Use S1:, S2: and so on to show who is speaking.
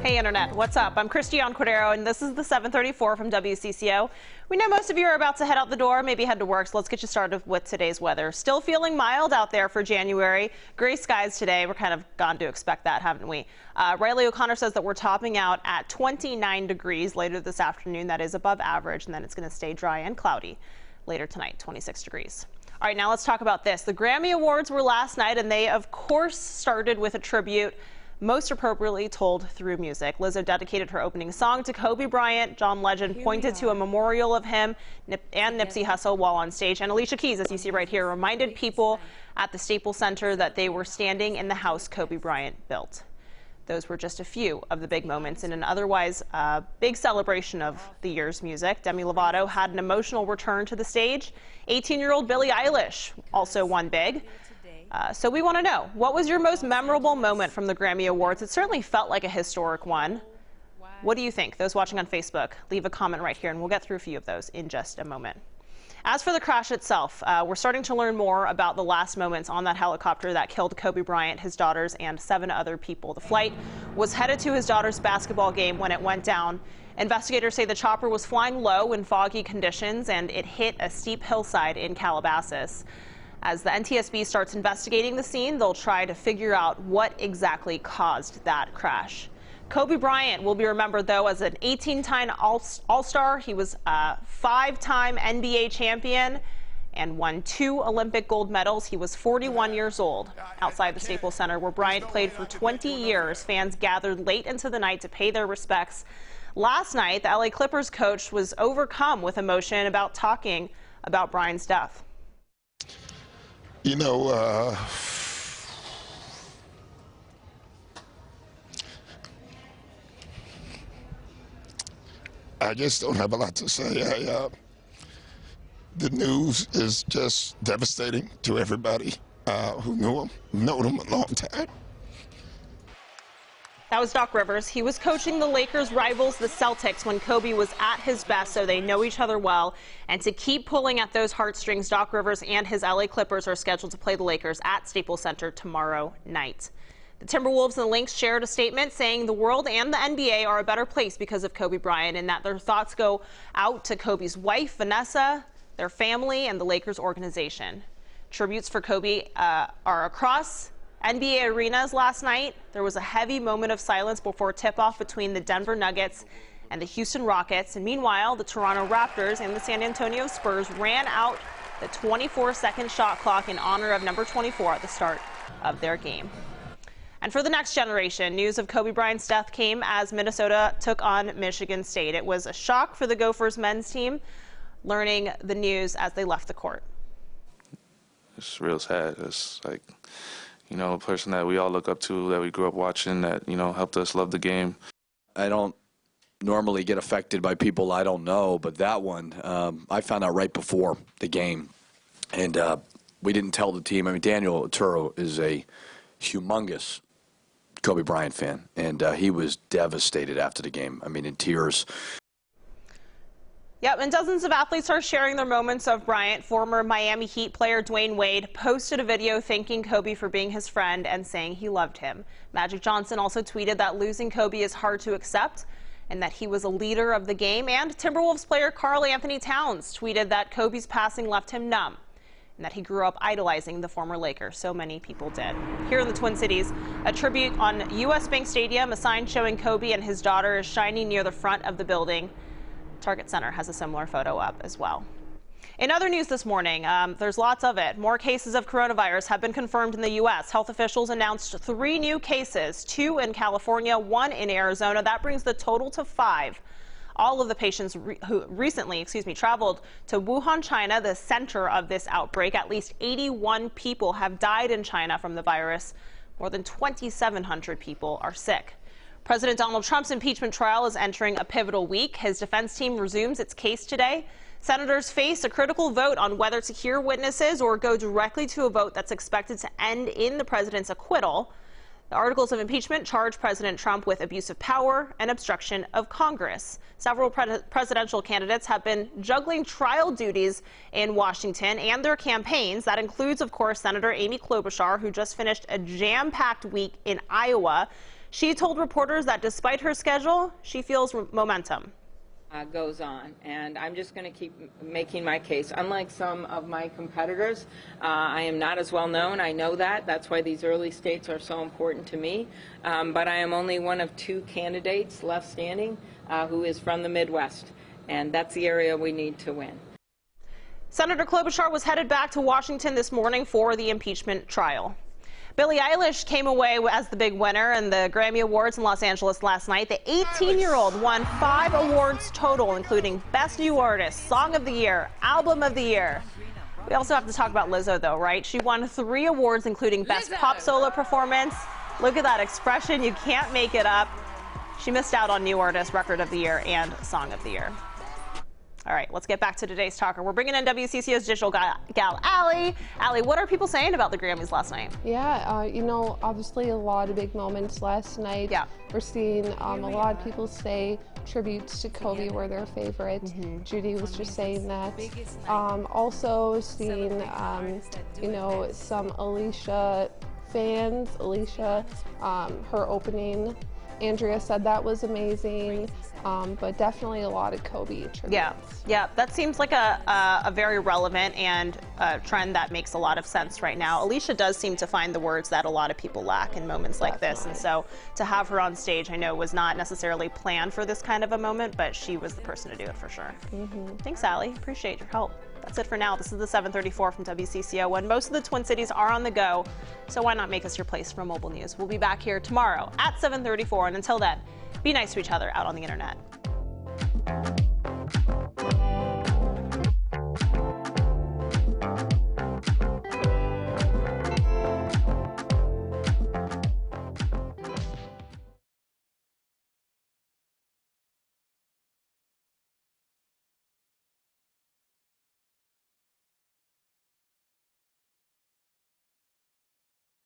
S1: Hey Internet, what's up? I'm Christiane Cordero and this is the 734 from WCCO. We know most of you are about to head out the door, maybe head to work, so let's get you started with today's weather. Still feeling mild out there for January. Gray skies today. We're kind of gone to expect that, haven't we? Riley O'Connor says that we're topping out at 29 degrees later this afternoon. That is above average, and then it's going to stay dry and cloudy later tonight, 26 degrees. All right, now let's talk about this. The Grammy Awards were last night, and they, of course, started with a tribute, most appropriately told through music. Lizzo dedicated her opening song to Kobe Bryant. John Legend pointed to a memorial of him and Nipsey Hussle while on stage. And Alicia Keys, as you see right here, reminded people at the Staples Center that they were standing in the house Kobe Bryant built. Those were just a few of the big moments in an otherwise big celebration of the year's music. Demi Lovato had an emotional return to the stage. 18-year-old Billie Eilish also won big. So we want to know, what was your most memorable moment from the Grammy Awards? It certainly felt like a historic one. What do you think? Those watching on Facebook, leave a comment right here, and we'll get through a few of those in just a moment. As for the crash itself, we're starting to learn more about the last moments on that helicopter that killed Kobe Bryant, his daughters, and 7 other people. The flight was headed to his daughter's basketball game when it went down. Investigators say the chopper was flying low in foggy conditions, and it hit a steep hillside in Calabasas. As the NTSB starts investigating the scene, they'll try to figure out what exactly caused that crash. Kobe Bryant will be remembered, though, as an 18-time All-Star. He was a 5-time NBA champion and won 2 Olympic gold medals. He was 41 years old. Outside the Staples Center, where Bryant played for 20 years, fans gathered late into the night to pay their respects. Last night, the LA Clippers coach was overcome with emotion about talking about Bryant's death.
S2: You know, I just don't have a lot to say. The news is just devastating to everybody who known him a long time.
S1: That was Doc Rivers. He was coaching the Lakers' rivals, the Celtics, when Kobe was at his best, so they know each other well. And to keep pulling at those heartstrings, Doc Rivers and his LA Clippers are scheduled to play the Lakers at Staples Center tomorrow night. The Timberwolves and the Lynx shared a statement saying the world and the NBA are a better place because of Kobe Bryant, and that their thoughts go out to Kobe's wife, Vanessa, their family, and the Lakers organization. Tributes for Kobe are across NBA arenas last night. There was a heavy moment of silence before tip-off between the Denver Nuggets and the Houston Rockets. And meanwhile, the Toronto Raptors and the San Antonio Spurs ran out the 24-second shot clock in honor of number 24 at the start of their game. And for the next generation, news of Kobe Bryant's death came as Minnesota took on Michigan State. It was a shock for the Gophers men's team, learning the news as they left the court.
S3: It's real sad. It's like, you know, a person that we all look up to, that we grew up watching, that, you know, helped us love the game.
S4: I don't normally get affected by people I don't know, but that one, I found out right before the game. And we didn't tell the team. I mean, Daniel Turo is a humongous Kobe Bryant fan, and he was devastated after the game. I mean, in tears.
S1: Yep, and dozens of athletes are sharing their moments of Bryant. Former Miami Heat player Dwayne Wade posted a video thanking Kobe for being his friend and saying he loved him. Magic Johnson also tweeted that losing Kobe is hard to accept and that he was a leader of the game. And Timberwolves player Karl Anthony Towns tweeted that Kobe's passing left him numb and that he grew up idolizing the former Laker. So many people did. Here in the Twin Cities, a tribute on U.S. Bank Stadium, a sign showing Kobe and his daughter is shining near the front of the building. Target Center has a similar photo up as well. In other news this morning, there's lots of it. More cases of coronavirus have been confirmed in the U.S. Health officials announced 3 new cases, 2 in California, 1 in Arizona. That brings the total to 5. All of the patients who recently, traveled to Wuhan, China, the center of this outbreak. At least 81 people have died in China from the virus. More than 2,700 people are sick. President Donald Trump's impeachment trial is entering a pivotal week. His defense team resumes its case today. Senators face a critical vote on whether to hear witnesses or go directly to a vote that's expected to end in the president's acquittal. The articles of impeachment charge President Trump with abuse of power and obstruction of Congress. Several presidential candidates have been juggling trial duties in Washington and their campaigns. That includes, of course, Senator Amy Klobuchar, who just finished a jam-packed week in Iowa. She told reporters that despite her schedule, she feels momentum.
S5: Goes on, and I'm just going to keep making my case. Unlike some of my competitors, I am not as well known. I know that. That's why these early states are so important to me. But I am only one of 2 candidates left standing who is from the Midwest, and that's the area we need to win.
S1: Senator Klobuchar was headed back to Washington this morning for the impeachment trial. Billie Eilish came away as the big winner in the Grammy Awards in Los Angeles last night. The 18-year-old won 5 awards total, including Best New Artist, Song of the Year, Album of the Year. We also have to talk about Lizzo, though, right? She won 3 awards, including Best Pop Solo Performance. Look at that expression. You can't make it up. She missed out on New Artist, Record of the Year, and Song of the Year. All right, let's get back to today's talker. We're bringing in WCCO's digital gal, Allie. Allie, what are people saying about the Grammys last night?
S6: Yeah, you know, obviously a lot of big moments last night.
S1: Yeah.
S6: We're seeing a lot of people say tributes to Kobe were their favorite. Judy was just saying that. Also seeing, you know, some Alicia fans. Alicia, her opening, Andrea said that was amazing. But definitely a lot of Kobe tributes.
S1: Yeah, that seems like a very relevant and trend that makes a lot of sense right now. Alicia does seem to find the words that a lot of people lack in moments like this, and so to have her on stage, I know was not necessarily planned for this kind of a moment, but she was the person to do it for sure. Thanks, Allie. Appreciate your help. That's it for now. This is the 734 from WCCO, when most of the Twin Cities are on the go, so why not make us your place for mobile news? We'll be back here tomorrow at 7:34, and until then, be nice to each other out on the internet.